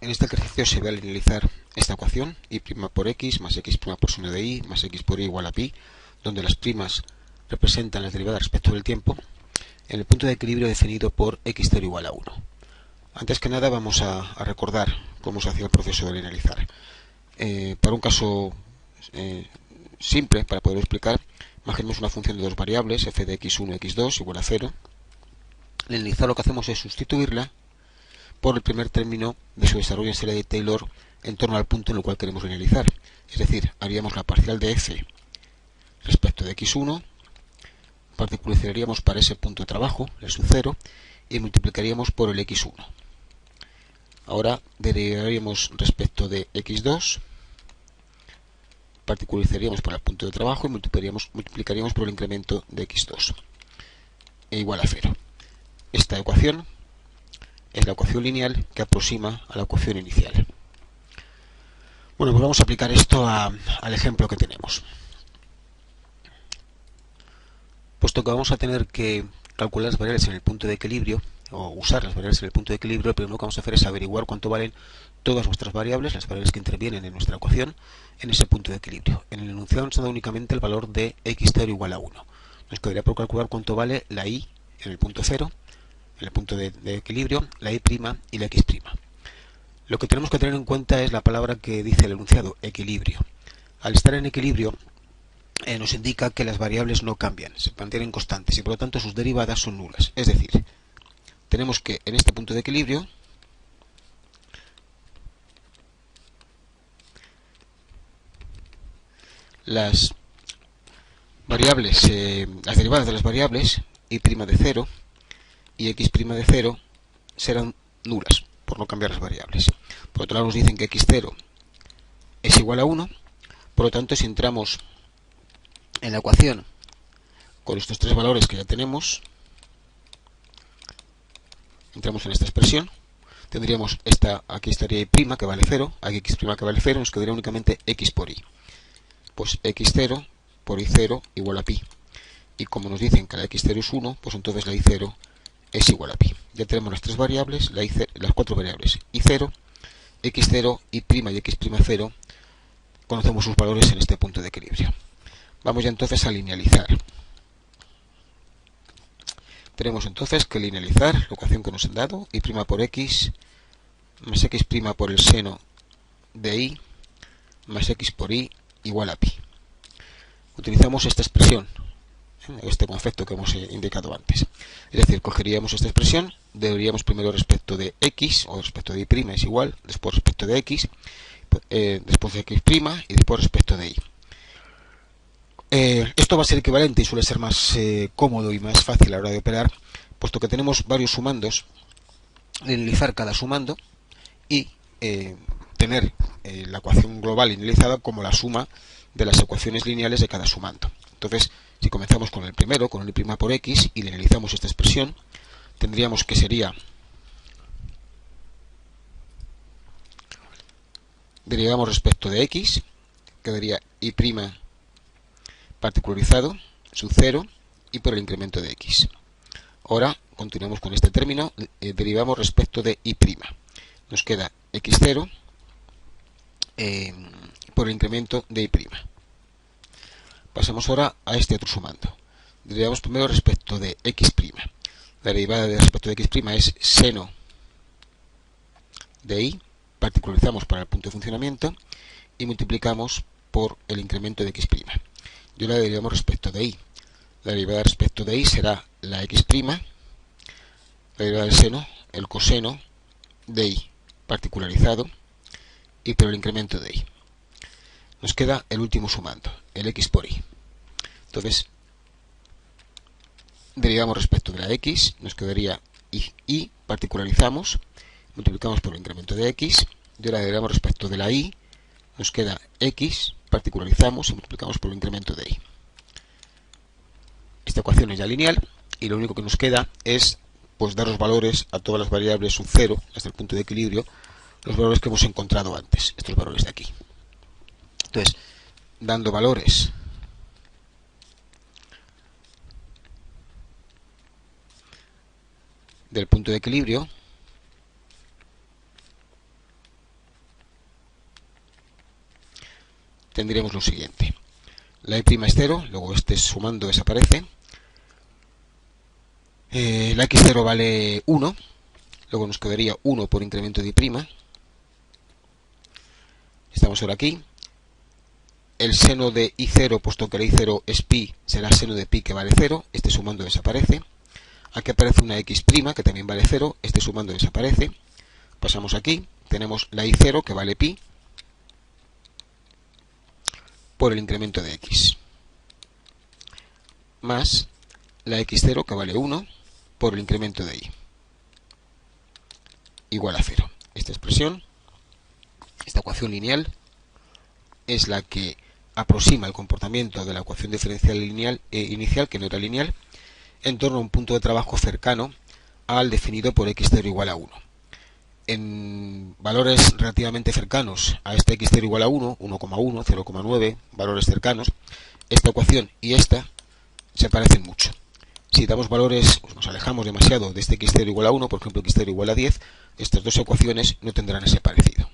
En este ejercicio se va a linealizar esta ecuación, y' por x más x' por seno de y más x por y igual a pi, donde las primas representan las derivadas respecto del tiempo, en el punto de equilibrio definido por x0 igual a 1. Antes que nada vamos a recordar cómo se hacía el proceso de linealizar. Para un caso simple, para poder explicar, imaginemos una función de dos variables, f de x1 y x2 igual a 0. Linealizar lo que hacemos es sustituirla por el primer término de su desarrollo en serie de Taylor en torno al punto en el cual queremos linealizar. Es decir, haríamos la parcial de f respecto de x1, particularizaríamos para ese punto de trabajo, el sub 0, y multiplicaríamos por el x1. Ahora derivaríamos respecto de x2, particularizaríamos para el punto de trabajo y multiplicaríamos por el incremento de x2, e igual a 0. Esta ecuación es la ecuación lineal que aproxima a la ecuación inicial. Bueno, pues vamos a aplicar esto al ejemplo que tenemos. Puesto que vamos a tener que calcular las variables en el punto de equilibrio, o usar las variables en el punto de equilibrio, lo primero que vamos a hacer es averiguar cuánto valen todas nuestras variables, las variables que intervienen en nuestra ecuación, en ese punto de equilibrio. En el enunciado nos da únicamente el valor de x0 igual a 1. Nos quedaría por calcular cuánto vale la y en el punto 0, en el punto de equilibrio, la y' y la x'. Lo que tenemos que tener en cuenta es la palabra que dice el enunciado, equilibrio. Al estar en equilibrio, nos indica que las variables no cambian, se mantienen constantes y por lo tanto sus derivadas son nulas. Es decir, tenemos que en este punto de equilibrio las variables, las derivadas de las variables y' de 0 y x' de 0 serán nulas por no cambiar las variables. Por otro lado nos dicen que x0 es igual a 1, por lo tanto si entramos en la ecuación con estos tres valores que ya tenemos, entramos en esta expresión, tendríamos aquí estaría y' que vale 0, aquí x' que vale 0, nos quedaría únicamente x por y. Pues x0 por y0 igual a pi. Y como nos dicen que la x0 es 1, pues entonces la y0 es igual a pi. Ya tenemos las tres variables, las cuatro variables, y0, x0, y' y x'0, conocemos sus valores en este punto de equilibrio. Vamos ya entonces a linealizar. Tenemos entonces que linealizar la ecuación que nos han dado, y' por x más x' por el seno de y más x por y igual a pi. Utilizamos esta expresión, este concepto que hemos indicado antes. Es decir, cogeríamos esta expresión, deberíamos primero respecto de x, o respecto de y' es igual, después respecto de x, después de x' y después respecto de y. Esto va a ser equivalente y suele ser más cómodo y más fácil a la hora de operar, puesto que tenemos varios sumandos, linealizar cada sumando y tener la ecuación global linealizada como la suma de las ecuaciones lineales de cada sumando. Entonces, si comenzamos con el primero, con el y' por x, y linealizamos esta expresión, tendríamos que sería, derivamos respecto de x, quedaría y' particularizado, sub 0, y por el incremento de x. Ahora, continuamos con este término, derivamos respecto de y'. Nos queda x0 por el incremento de y'. Pasamos ahora a este otro sumando. Derivamos primero respecto de x'. La derivada de respecto de x' es seno de y, particularizamos para el punto de funcionamiento y multiplicamos por el incremento de x'. Y ahora derivamos respecto de y. La derivada respecto de y será la x', la derivada del seno, el coseno de y particularizado y por el incremento de y. Nos queda el último sumando, el x por y. Entonces, derivamos respecto de la x, nos quedaría y particularizamos, multiplicamos por el incremento de x, y ahora derivamos respecto de la y, nos queda x, particularizamos y multiplicamos por el incremento de y. Esta ecuación es ya lineal y lo único que nos queda es pues dar los valores a todas las variables sub 0 hasta el punto de equilibrio, los valores que hemos encontrado antes, estos valores de aquí. Entonces, dando valores del punto de equilibrio, tendríamos lo siguiente. La y' es 0, luego este sumando desaparece. La x0 vale 1, luego nos quedaría 1 por incremento de y'. Estamos ahora aquí. El seno de y0, puesto que la y0 es pi, será seno de pi que vale 0, este sumando desaparece. Aquí aparece una x' que también vale 0, este sumando desaparece. Pasamos aquí, tenemos la y0 que vale pi por el incremento de x, más la x0 que vale 1 por el incremento de y, igual a 0. Esta expresión, esta ecuación lineal, es la que aproxima el comportamiento de la ecuación diferencial lineal, inicial, que no era lineal, en torno a un punto de trabajo cercano al definido por x0 igual a 1. En valores relativamente cercanos a este x0 igual a 1, 1,1, 0,9, valores cercanos, esta ecuación y esta se parecen mucho. Si damos valores, pues nos alejamos demasiado de este x0 igual a 1, por ejemplo x0 igual a 10, estas dos ecuaciones no tendrán ese parecido.